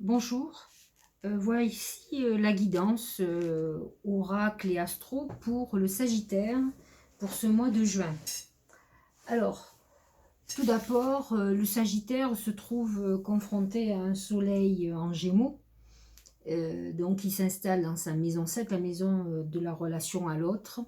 Bonjour, voilà ici la guidance oracle et astro pour le Sagittaire pour ce mois de juin. Alors, tout d'abord, le Sagittaire se trouve confronté à un soleil en Gémeaux, donc il s'installe dans sa maison 7, la maison de la relation à l'autre,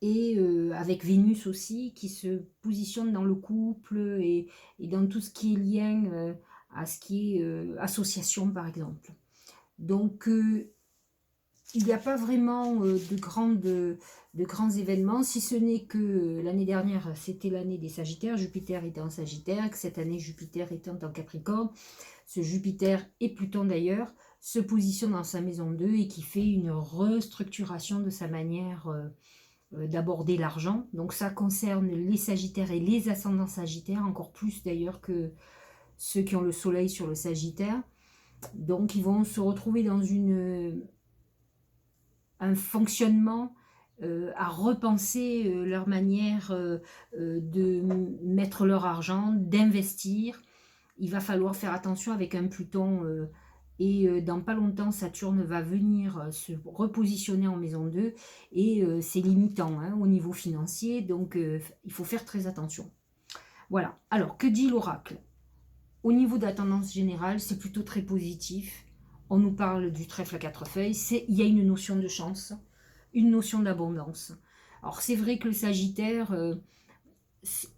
et avec Vénus aussi qui se positionne dans le couple et dans tout ce qui est lien à ce qui est association par exemple. Donc, il n'y a pas vraiment de grands événements, si ce n'est que l'année dernière, c'était l'année des Sagittaires, Jupiter était en Sagittaire, que cette année, Jupiter étant en Capricorne. Ce Jupiter et Pluton d'ailleurs se positionnent dans sa maison 2 et qui fait une restructuration de sa manière d'aborder l'argent. Donc ça concerne les Sagittaires et les ascendants Sagittaires, encore plus d'ailleurs que ceux qui ont le soleil sur le Sagittaire. Donc ils vont se retrouver dans un fonctionnement à repenser leur manière de mettre leur argent, d'investir. Il va falloir faire attention avec un Pluton et dans pas longtemps, Saturne va venir se repositionner en maison 2 et c'est limitant hein, au niveau financier, donc il faut faire très attention. Voilà. Alors, que dit l'oracle? Au niveau de la tendance générale, c'est plutôt très positif. On nous parle du trèfle à quatre feuilles. Il y a une notion de chance, une notion d'abondance. Alors c'est vrai que le Sagittaire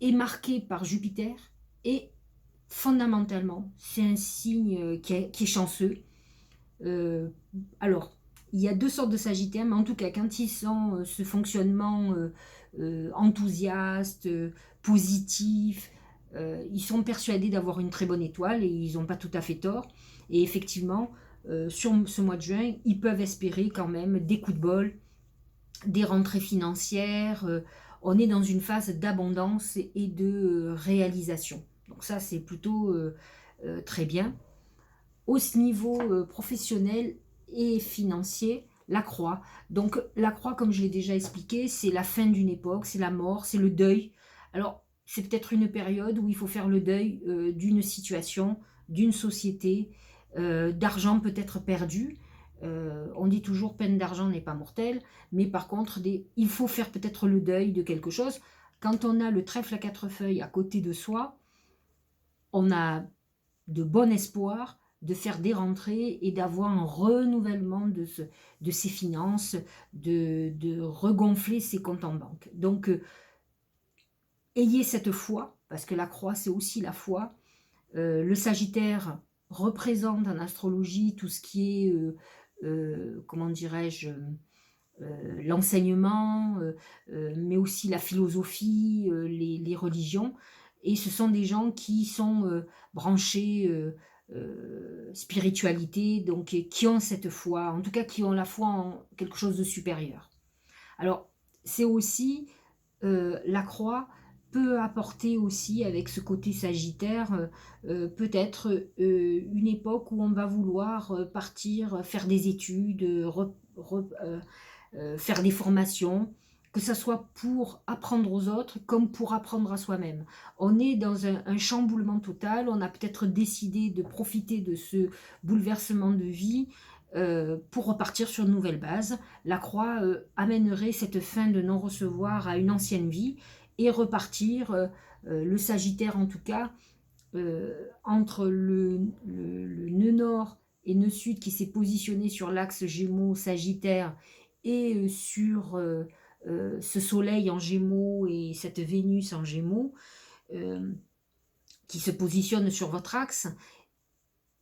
est marqué par Jupiter et fondamentalement, c'est un signe qui est chanceux. Euh, alors, il y a deux sortes de Sagittaires, mais en tout cas, quand ils sont ce fonctionnement enthousiaste, positif, ils sont persuadés d'avoir une très bonne étoile et ils n'ont pas tout à fait tort. Et effectivement, sur ce mois de juin, ils peuvent espérer quand même des coups de bol, des rentrées financières. On est dans une phase d'abondance et de réalisation. Donc ça, c'est plutôt très bien. Au niveau professionnel et financier, la croix. Donc la croix, comme je l'ai déjà expliqué, c'est la fin d'une époque, c'est la mort, c'est le deuil. Alors c'est peut-être une période où il faut faire le deuil d'une situation, d'une société, d'argent peut-être perdu. On dit toujours peine d'argent n'est pas mortelle, mais par contre, il faut faire peut-être le deuil de quelque chose. Quand on a le trèfle à quatre feuilles à côté de soi, on a de bon espoir de faire des rentrées et d'avoir un renouvellement de ses finances, de regonfler ses comptes en banque. Donc, ayez cette foi, parce que la croix, c'est aussi la foi. Le Sagittaire représente en astrologie tout ce qui est, comment dirais-je, l'enseignement, mais aussi la philosophie, les religions. Et ce sont des gens qui sont branchés spiritualité, donc qui ont cette foi, en tout cas qui ont la foi en quelque chose de supérieur. Alors, c'est aussi la croix peut apporter aussi avec ce côté sagittaire peut-être une époque où on va vouloir partir faire des études, faire des formations, que ce soit pour apprendre aux autres comme pour apprendre à soi-même. On est dans un chamboulement total, on a peut-être décidé de profiter de ce bouleversement de vie pour repartir sur une nouvelle base. La croix amènerait cette fin de non-recevoir à une ancienne vie et repartir, le Sagittaire en tout cas, entre le nœud nord et nœud sud qui s'est positionné sur l'axe Gémeaux-Sagittaire et sur ce soleil en Gémeaux et cette Vénus en Gémeaux euh, qui se positionne sur votre axe,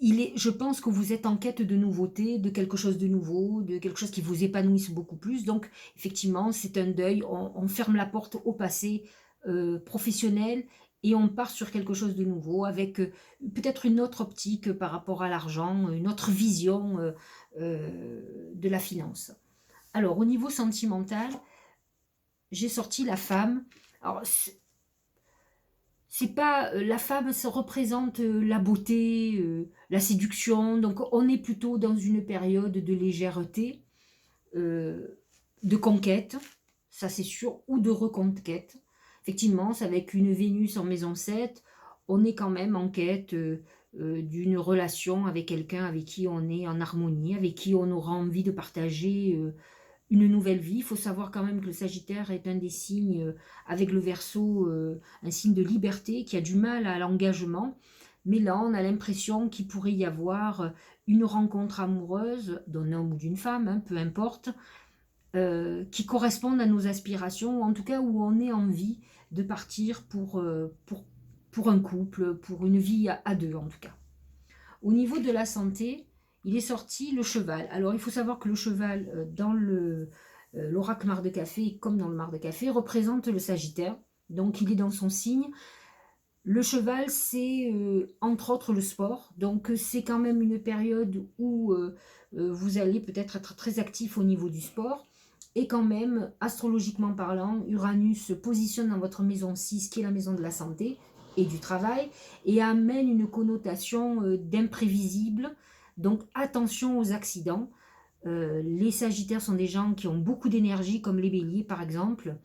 je pense que vous êtes en quête de nouveauté, de quelque chose de nouveau, de quelque chose qui vous épanouisse beaucoup plus. Donc, effectivement, c'est un deuil. On ferme la porte au passé professionnel et on part sur quelque chose de nouveau avec peut-être une autre optique par rapport à l'argent, une autre vision de la finance. Alors, au niveau sentimental, j'ai sorti la femme. Alors, c'est pas la femme, ça représente la beauté, la séduction. Donc, on est plutôt dans une période de légèreté, de conquête, ça c'est sûr, ou de reconquête. Effectivement, c'est avec une Vénus en maison 7, on est quand même en quête d'une relation avec quelqu'un avec qui on est en harmonie, avec qui on aura envie de partager une nouvelle vie. Il faut savoir quand même que le Sagittaire est un des signes, avec le Verseau, un signe de liberté qui a du mal à l'engagement. Mais là, on a l'impression qu'il pourrait y avoir une rencontre amoureuse d'un homme ou d'une femme, hein, peu importe, qui correspondent à nos aspirations, ou en tout cas où on ait envie de partir pour un couple, pour une vie à deux en tout cas. Au niveau de la santé, il est sorti le cheval. Alors il faut savoir que le cheval, dans l'oracle Mar de Café, comme dans le Mar de Café, représente le Sagittaire. Donc il est dans son signe. Le cheval, c'est entre autres le sport. Donc c'est quand même une période où vous allez peut-être être très actif au niveau du sport. Et quand même, astrologiquement parlant, Uranus se positionne dans votre maison 6, qui est la maison de la santé et du travail, et amène une connotation d'imprévisible. Donc attention aux accidents. Les Sagittaires sont des gens qui ont beaucoup d'énergie, comme les Béliers par exemple,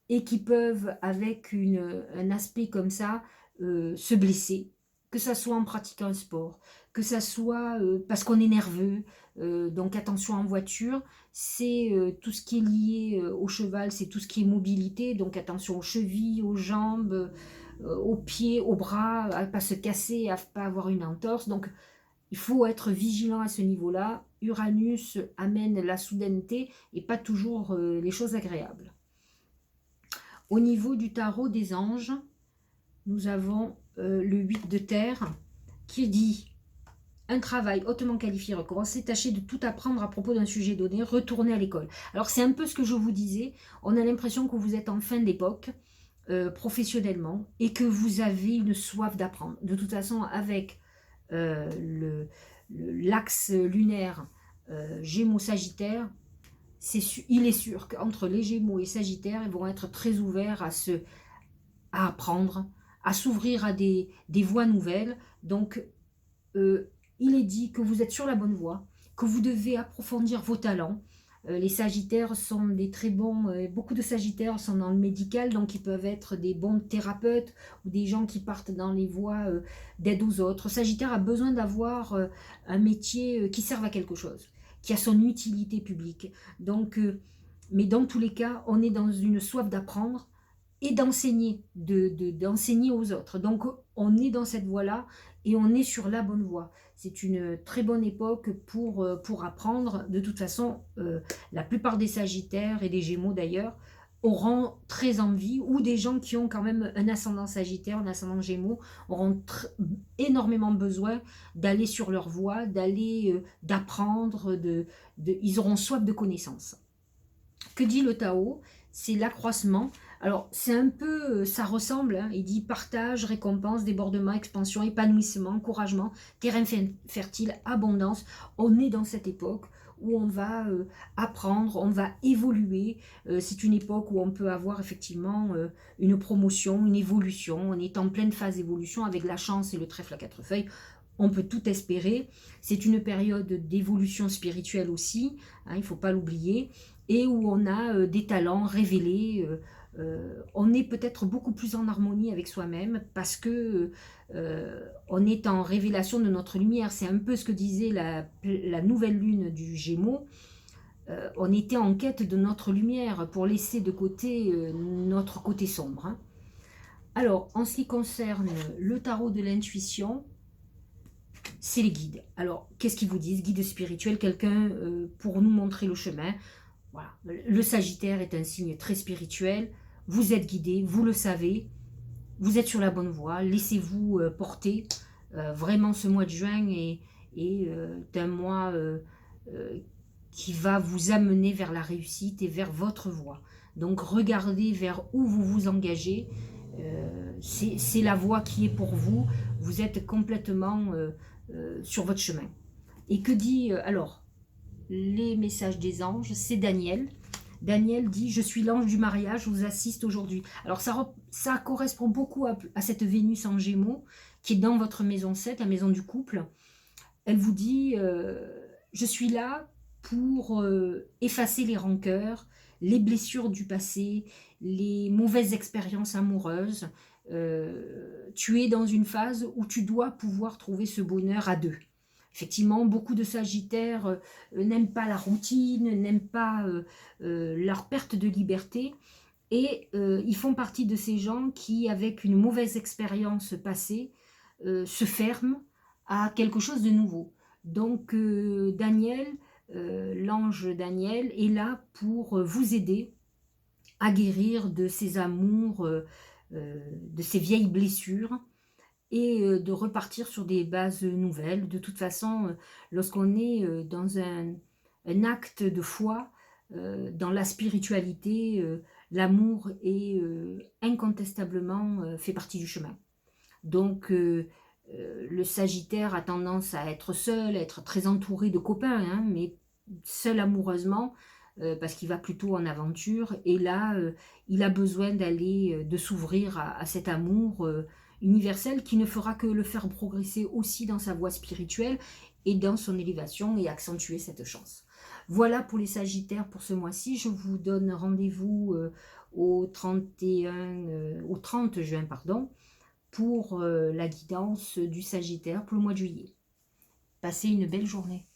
et qui peuvent, avec un aspect comme ça, se blesser, que ça soit en pratiquant un sport, que ça soit parce qu'on est nerveux. Donc attention en voiture, c'est tout ce qui est lié au cheval, c'est tout ce qui est mobilité, donc attention aux chevilles, aux jambes, aux pieds, aux bras, à ne pas se casser, à ne pas avoir une entorse. Donc il faut être vigilant à ce niveau-là. Uranus amène la soudaineté et pas toujours les choses agréables. Au niveau du tarot des anges, nous avons le 8 de terre qui dit un travail hautement qualifié recommencez, tâchez de tout apprendre à propos d'un sujet donné, retournez à l'école. Alors c'est un peu ce que je vous disais, on a l'impression que vous êtes en fin d'époque professionnellement et que vous avez une soif d'apprendre. De toute façon, avec l'axe lunaire Gémeaux-Sagittaire, il est sûr qu'entre les Gémeaux et Sagittaire, ils vont être très ouverts à apprendre, à s'ouvrir à des voies nouvelles. Donc, il est dit que vous êtes sur la bonne voie, que vous devez approfondir vos talents. Les Sagittaires sont des très bons, beaucoup de Sagittaires sont dans le médical, donc ils peuvent être des bons thérapeutes ou des gens qui partent dans les voies d'aide aux autres. Sagittaire a besoin d'avoir un métier qui serve à quelque chose, qui a son utilité publique. Donc, mais dans tous les cas, on est dans une soif d'apprendre et d'enseigner, d'enseigner aux autres. Donc on est dans cette voie-là et on est sur la bonne voie. C'est une très bonne époque pour apprendre. De toute façon, la plupart des Sagittaires et des Gémeaux d'ailleurs auront très envie, ou des gens qui ont quand même un ascendant Sagittaire, un ascendant Gémeaux, auront énormément besoin d'aller sur leur voie, d'apprendre, ils auront soif de connaissances. Que dit le Tao? C'est l'accroissement. Alors, c'est un peu, ça ressemble, hein, il dit partage, récompense, débordement, expansion, épanouissement, encouragement, terrain fertile, abondance. On est dans cette époque où on va apprendre, on va évoluer. C'est une époque où on peut avoir effectivement une promotion, une évolution. On est en pleine phase d'évolution avec la chance et le trèfle à quatre feuilles. On peut tout espérer. C'est une période d'évolution spirituelle aussi, hein, il ne faut pas l'oublier, et où on a des talents révélés. On est peut-être beaucoup plus en harmonie avec soi-même parce que on est en révélation de notre lumière. C'est un peu ce que disait la nouvelle lune du Gémeaux. On était en quête de notre lumière pour laisser de côté notre côté sombre. Hein. Alors, en ce qui concerne le tarot de l'intuition, c'est les guides. Alors, qu'est-ce qu'ils vous disent? Guide spirituel, quelqu'un pour nous montrer le chemin. Voilà. Le Sagittaire est un signe très spirituel. Vous êtes guidé, vous le savez. Vous êtes sur la bonne voie. Laissez-vous porter. Vraiment, ce mois de juin est un mois qui va vous amener vers la réussite et vers votre voie. Donc, regardez vers où vous vous engagez. C'est la voie qui est pour vous. Vous êtes complètement sur votre chemin. Et que dit alors les messages des anges? C'est Daniel. Daniel dit « Je suis l'ange du mariage, je vous assiste aujourd'hui ». Alors ça correspond beaucoup à cette Vénus en Gémeaux qui est dans votre maison 7, la maison du couple. Elle vous dit « Je suis là pour effacer les rancœurs, les blessures du passé, les mauvaises expériences amoureuses. tu es dans une phase où tu dois pouvoir trouver ce bonheur à deux. Effectivement, beaucoup de Sagittaires n'aiment pas la routine, n'aiment pas leur perte de liberté, et ils font partie de ces gens qui, avec une mauvaise expérience passée, se ferment à quelque chose de nouveau. Donc Daniel, l'ange Daniel, est là pour vous aider à guérir de ces amours, de ces vieilles blessures, et de repartir sur des bases nouvelles. De toute façon, lorsqu'on est dans un acte de foi, dans la spiritualité, l'amour est incontestablement fait partie du chemin. Donc, le Sagittaire a tendance à être seul, à être très entouré de copains, hein, mais seul amoureusement, parce qu'il va plutôt en aventure. Et là, il a besoin d'aller, de s'ouvrir à cet amour universel qui ne fera que le faire progresser aussi dans sa voie spirituelle et dans son élévation, et accentuer cette chance. Voilà pour les Sagittaires pour ce mois-ci. Je vous donne rendez-vous au 30 juin, pardon, pour la guidance du Sagittaire pour le mois de juillet. Passez une belle journée.